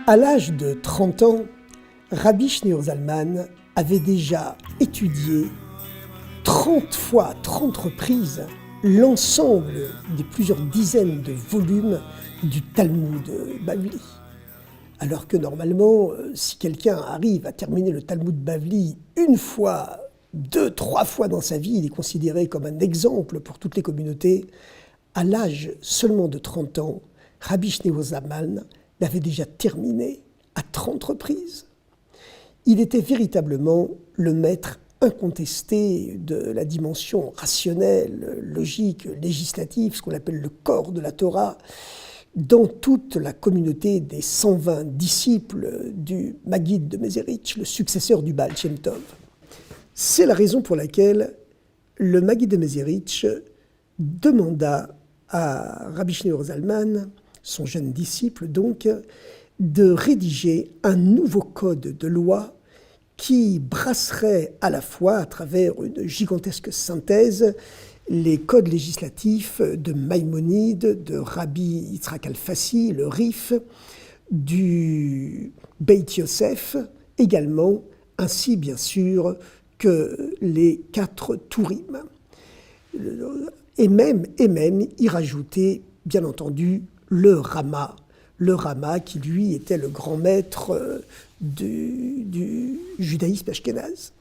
À l'âge de 30 ans, Rabbi Shneur Zalman avait déjà étudié 30 fois, 30 reprises, l'ensemble des plusieurs dizaines de volumes du Talmud Bavli. Alors que normalement, si quelqu'un arrive à terminer le Talmud Bavli une fois, 2, 3 fois dans sa vie, il est considéré comme un exemple pour toutes les communautés. À l'âge seulement de 30 ans, Rabbi Shneur Zalman l'avait déjà terminé à 30 reprises. Il était véritablement le maître incontesté de la dimension rationnelle, logique, législative, ce qu'on appelle le corps de la Torah, dans toute la communauté des 120 disciples du Maggid de Mezerich, le successeur du Baal Shem Tov. C'est la raison pour laquelle le Maggid de Mezerich demanda à Rabbi Shneur Zalman, son jeune disciple donc, de rédiger un nouveau code de loi qui brasserait à la fois, à travers une gigantesque synthèse, les codes législatifs de Maïmonide, de Rabbi Yitzhak Alfassi, le Rif, du Beit Yosef également, ainsi bien sûr que les 4 Tourim. Et même y rajouter, bien entendu, le Rama qui lui était le grand maître du judaïsme ashkénaze.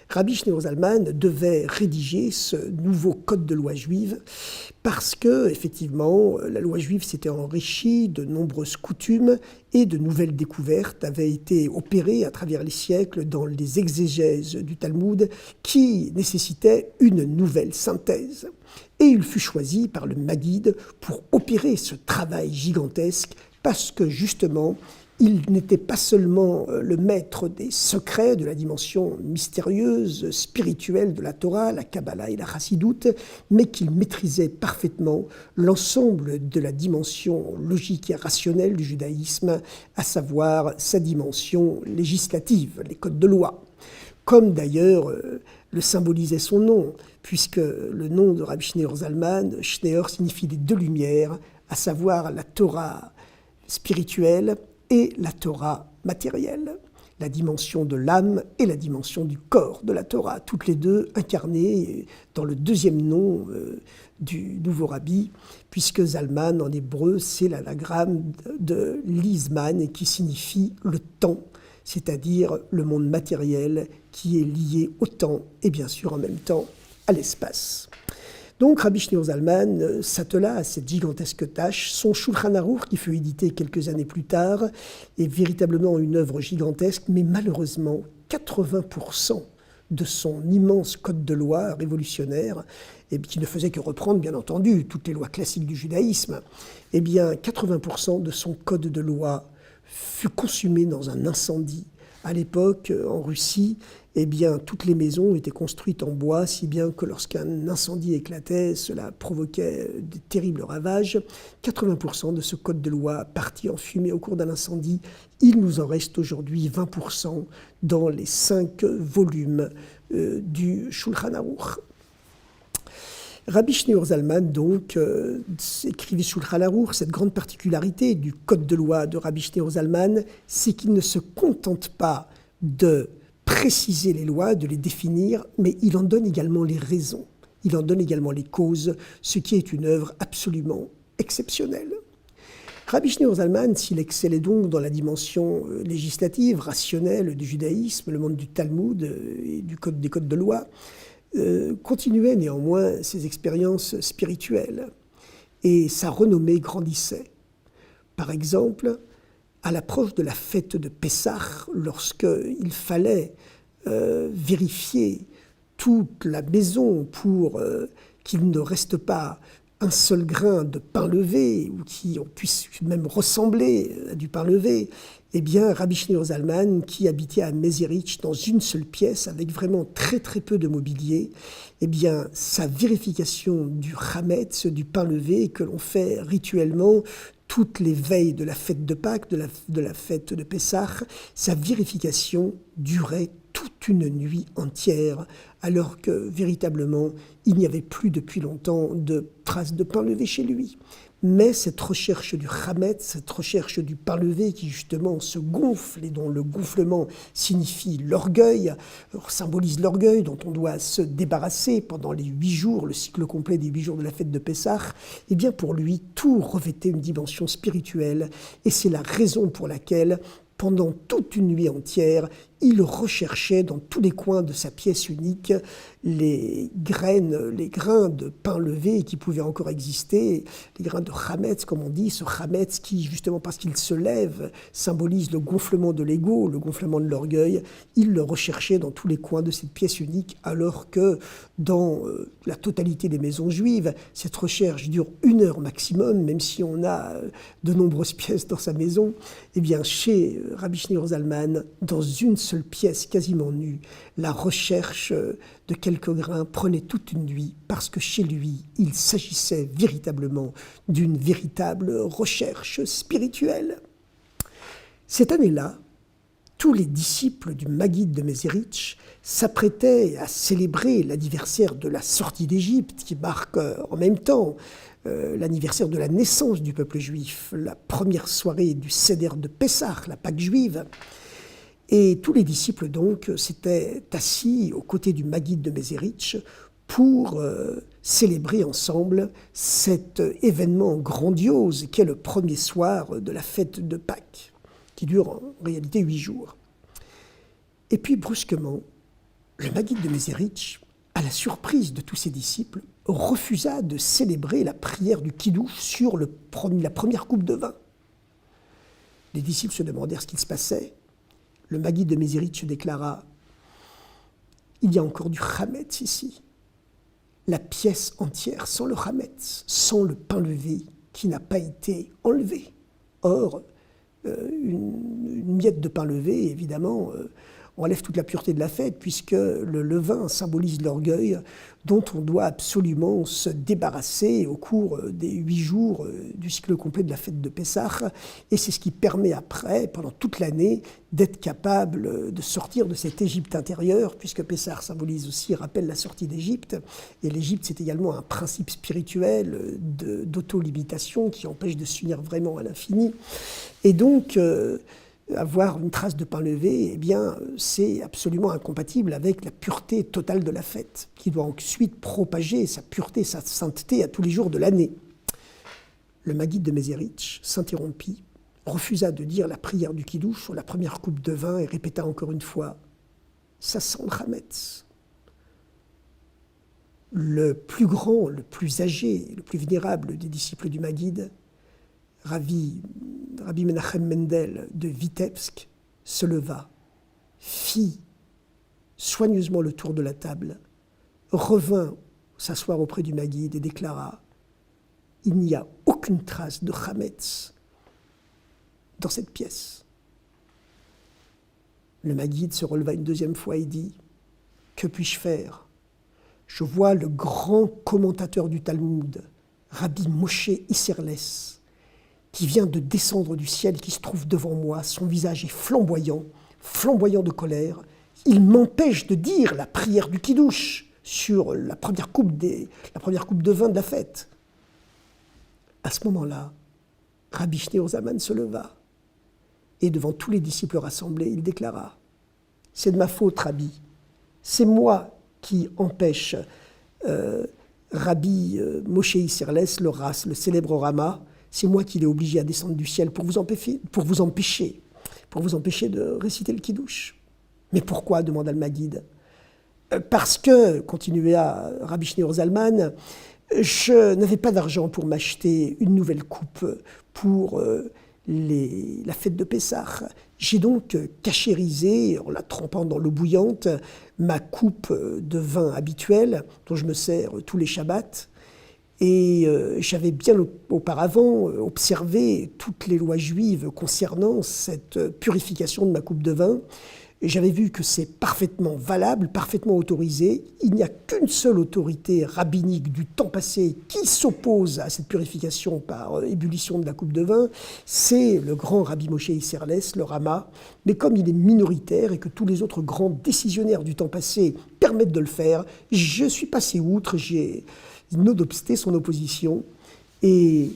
Rabbi Shneur Zalman devait rédiger ce nouveau code de loi juive parce que, effectivement, la loi juive s'était enrichie de nombreuses coutumes et de nouvelles découvertes avaient été opérées à travers les siècles dans les exégèses du Talmud qui nécessitaient une nouvelle synthèse. Et il fut choisi par le Maggid pour opérer ce travail gigantesque parce que, justement, il n'était pas seulement le maître des secrets de la dimension mystérieuse, spirituelle de la Torah, la Kabbalah et la Chassidoute, mais qu'il maîtrisait parfaitement l'ensemble de la dimension logique et rationnelle du judaïsme, à savoir sa dimension législative, les codes de loi. Comme d'ailleurs le symbolisait son nom, puisque le nom de Rabbi Shneur Zalman, Shneur signifie les 2 lumières, à savoir la Torah spirituelle et la Torah matérielle, la dimension de l'âme et la dimension du corps de la Torah, toutes les 2 incarnées dans le 2e nom du nouveau rabbi, puisque Zalman en hébreu c'est l'anagramme de Lizman qui signifie le temps, c'est-à-dire le monde matériel qui est lié au temps et bien sûr en même temps à l'espace. Donc Rabbi Shneur Zalman s'attela à cette gigantesque tâche. Son Shulchan Aruch, qui fut édité quelques années plus tard, est véritablement une œuvre gigantesque, mais malheureusement, 80% de son immense code de loi révolutionnaire, et qui ne faisait que reprendre, bien entendu, toutes les lois classiques du judaïsme, eh bien, 80% de son code de loi fut consumé dans un incendie. À l'époque, en Russie, eh bien, toutes les maisons étaient construites en bois, si bien que lorsqu'un incendie éclatait, cela provoquait de terribles ravages. 80% de ce code de loi partit en fumée au cours d'un incendie. Il nous en reste aujourd'hui 20% dans les 5 volumes du Shulchan Aruch. Rabbi Shneur Zalman, donc, écrivit Shulchan Aruch. Cette grande particularité du code de loi de Rabbi Shneur Zalman, c'est qu'il ne se contente pas de préciser les lois, de les définir, mais il en donne également les raisons, il en donne également les causes, ce qui est une œuvre absolument exceptionnelle. Rabbi Shneur Zalman, s'il excellait donc dans la dimension législative, rationnelle du judaïsme, le monde du Talmud et des codes de loi, continuait néanmoins ses expériences spirituelles et sa renommée grandissait. Par exemple, à l'approche de la fête de Pessah, lorsqu'il fallait vérifier toute la maison pour qu'il ne reste pas un seul grain de pain levé, ou qui puisse même ressembler à du pain levé, eh bien, Rabbi Shneur Zalman, qui habitait à Mezerich dans une seule pièce, avec vraiment très très peu de mobilier, eh bien, sa vérification du chametz, du pain levé, que l'on fait rituellement toutes les veilles de la fête de Pâques, de la fête de Pessah, sa vérification durait toute une nuit entière, alors que véritablement il n'y avait plus depuis longtemps de traces de pain levé chez lui. Mais cette recherche du chametz, cette recherche du pain levé qui justement se gonfle et dont le gonflement signifie l'orgueil, symbolise l'orgueil dont on doit se débarrasser pendant les 8 jours, le cycle complet des 8 jours de la fête de Pessah, eh bien pour lui tout revêtait une dimension spirituelle et c'est la raison pour laquelle pendant toute une nuit entière, il recherchait dans tous les coins de sa pièce unique les grains de pain levé qui pouvaient encore exister, les grains de chametz, comme on dit, ce chametz qui, justement parce qu'il se lève, symbolise le gonflement de l'ego, le gonflement de l'orgueil. Il le recherchait dans tous les coins de cette pièce unique, alors que dans la totalité des maisons juives, cette recherche dure 1 heure maximum, même si on a de nombreuses pièces dans sa maison. Eh bien, chez Rabbi Shneur Zalman, dans une seule pièce quasiment nue, la recherche de quelques grains prenait toute une nuit parce que chez lui, il s'agissait véritablement d'une véritable recherche spirituelle. Cette année-là, tous les disciples du Maguide de Mézérich s'apprêtaient à célébrer l'anniversaire de la sortie d'Égypte, qui marque en même temps l'anniversaire de la naissance du peuple juif, la première soirée du Seder de Pessah, la Pâque juive. Et tous les disciples, donc, s'étaient assis aux côtés du Maguide de Mézérich pour célébrer ensemble cet événement grandiose qu'est le premier soir de la fête de Pâques, qui dure en réalité 8 jours. Et puis, brusquement, le Maguide de Mézérich, à la surprise de tous ses disciples, refusa de célébrer la prière du Kiddush sur la première coupe de vin. Les disciples se demandèrent ce qu'il se passait. Le Maguide de Mézérich déclara « Il y a encore du chametz ici. La pièce entière sans le chametz, sans le pain levé qui n'a pas été enlevé. » Or, une miette de pain levé, évidemment, enlève toute la pureté de la fête, puisque le levain symbolise l'orgueil dont on doit absolument se débarrasser au cours des 8 jours du cycle complet de la fête de Pessah. Et c'est ce qui permet après, pendant toute l'année, d'être capable de sortir de cette Égypte intérieure, puisque Pessah symbolise aussi, rappelle la sortie d'Égypte. Et l'Égypte, c'est également un principe spirituel d'auto-limitation qui empêche de s'unir vraiment à l'infini. Et donc, avoir une trace de pain levé, eh bien, c'est absolument incompatible avec la pureté totale de la fête, qui doit ensuite propager sa pureté, sa sainteté à tous les jours de l'année. Le Maguide de Mézérich s'interrompit, refusa de dire la prière du Kiddush sur la première coupe de vin et répéta encore une fois « Ça sent le chametz ». Le plus grand, le plus âgé, le plus vénérable des disciples du Maguide, Rabbi Menachem Mendel de Vitebsk, se leva, fit soigneusement le tour de la table, revint s'asseoir auprès du Maguide et déclara « Il n'y a aucune trace de chametz dans cette pièce. » Le Maguide se releva une deuxième fois et dit « Que puis-je faire ? Je vois le grand commentateur du Talmud, Rabbi Moshe Isserles, qui vient de descendre du ciel, qui se trouve devant moi. Son visage est flamboyant de colère. Il m'empêche de dire la prière du Kiddush sur la première coupe de vin de la fête. » À ce moment-là, Rabbi Shneur Zalman se leva et devant tous les disciples rassemblés, il déclara « C'est de ma faute, Rabbi. C'est moi qui empêche Rabbi Moshe Isserles, le célèbre Rama. C'est moi qui l'ai obligé à descendre du ciel pour vous empêcher de réciter le Kiddush. » « Mais pourquoi ?» demanda le Maguide. « Parce que, continua Rabbi Shneur Zalman, je n'avais pas d'argent pour m'acheter une nouvelle coupe pour la fête de Pessah. J'ai donc cachérisé, en la trempant dans l'eau bouillante, ma coupe de vin habituelle, dont je me sers tous les Shabbats. Et j'avais bien auparavant observé toutes les lois juives concernant cette purification de ma coupe de vin. J'avais vu que c'est parfaitement valable, parfaitement autorisé. Il n'y a qu'une seule autorité rabbinique du temps passé qui s'oppose à cette purification par ébullition de la coupe de vin. C'est le grand Rabbi Moshe Isserles, le Rama. Mais comme il est minoritaire et que tous les autres grands décisionnaires du temps passé permettent de le faire, je suis passé outre, j'ai nonobsté son opposition et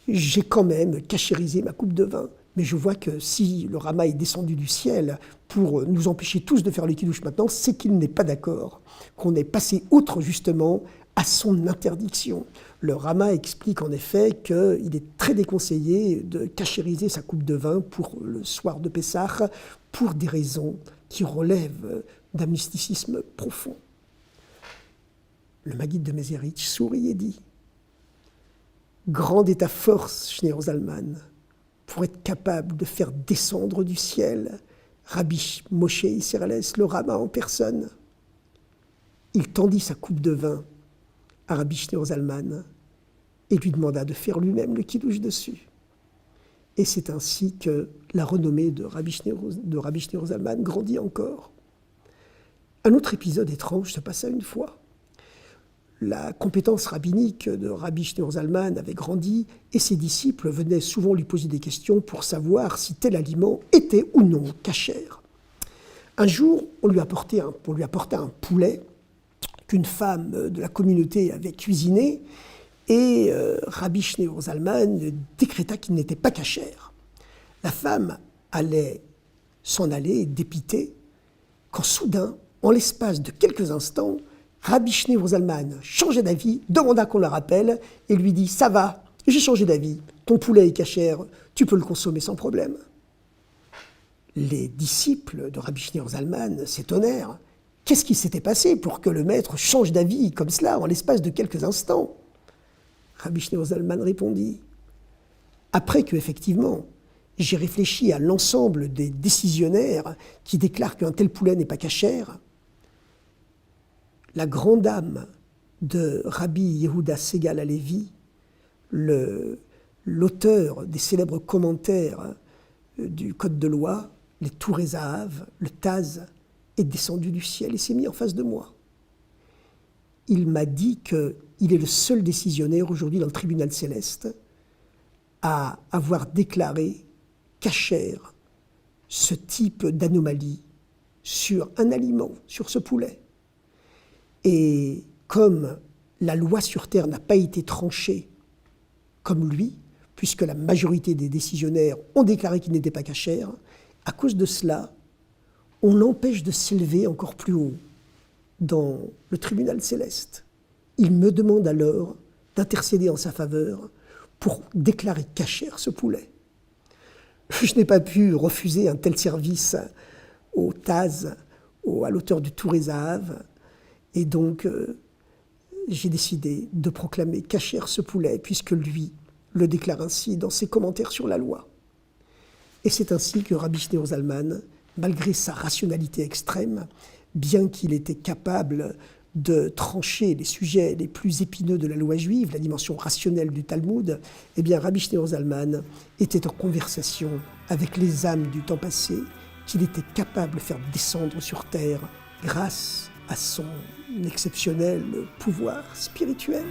j'ai quand même cachérisé ma coupe de vin. Mais je vois que si le Rama est descendu du ciel pour nous empêcher tous de faire le kidouche maintenant, c'est qu'il n'est pas d'accord, qu'on est passé outre justement à son interdiction. Le Rama explique en effet qu'il est très déconseillé de cachériser sa coupe de vin pour le soir de Pessah pour des raisons qui relèvent d'un mysticisme profond. Le Maguide de Mézérich sourit et dit « Grande est ta force, Shneur Zalman, pour être capable de faire descendre du ciel Rabbi Moshe Isserles, le Rama en personne. » Il tendit sa coupe de vin à Rabbi Shneur Zalman et lui demanda de faire lui-même le kidouche dessus. Et c'est ainsi que la renommée de Rabbi Shneur Zalman grandit encore. Un autre épisode étrange se passa une fois. La compétence rabbinique de Rabbi Shneur Zalman avait grandi et ses disciples venaient souvent lui poser des questions pour savoir si tel aliment était ou non cachère. Un jour, on lui apporta un poulet qu'une femme de la communauté avait cuisiné et Rabbi Shneur Zalman décréta qu'il n'était pas cachère. La femme allait s'en aller dépitée quand soudain, en l'espace de quelques instants, Rabbi Shneur Zalman changeait d'avis, demanda qu'on la rappelle et lui dit « Ça va, j'ai changé d'avis, ton poulet est cachère, tu peux le consommer sans problème. » Les disciples de Rabbi Shneur Zalman s'étonnèrent. Qu'est-ce qui s'était passé pour que le maître change d'avis comme cela en l'espace de quelques instants? Rabbi Shneur Zalman répondit « Après que, effectivement, j'ai réfléchi à l'ensemble des décisionnaires qui déclarent qu'un tel poulet n'est pas cachère, la grande âme de Rabbi Yehuda Segal Halevi, l'auteur des célèbres commentaires du Code de loi, les Touré Zahav, le Taz, est descendu du ciel et s'est mis en face de moi. Il m'a dit qu'il est le seul décisionnaire aujourd'hui dans le tribunal céleste à avoir déclaré cachère ce type d'anomalie sur un aliment, sur ce poulet. Et comme la loi sur terre n'a pas été tranchée comme lui, puisque la majorité des décisionnaires ont déclaré qu'il n'était pas cachère, à cause de cela, on l'empêche de s'élever encore plus haut dans le tribunal céleste. Il me demande alors d'intercéder en sa faveur pour déclarer cachère ce poulet. Je n'ai pas pu refuser un tel service au Taz, à l'auteur du Touré Zahav, et donc j'ai décidé de proclamer cachère ce poulet, puisque lui le déclare ainsi dans ses commentaires sur la loi. Et c'est ainsi que Rabbi Shneur Zalman, malgré sa rationalité extrême, bien qu'il était capable de trancher les sujets les plus épineux de la loi juive, la dimension rationnelle du Talmud, eh bien Rabbi Shneur Zalman était en conversation avec les âmes du temps passé qu'il était capable de faire descendre sur terre grâce à son exceptionnel pouvoir spirituel.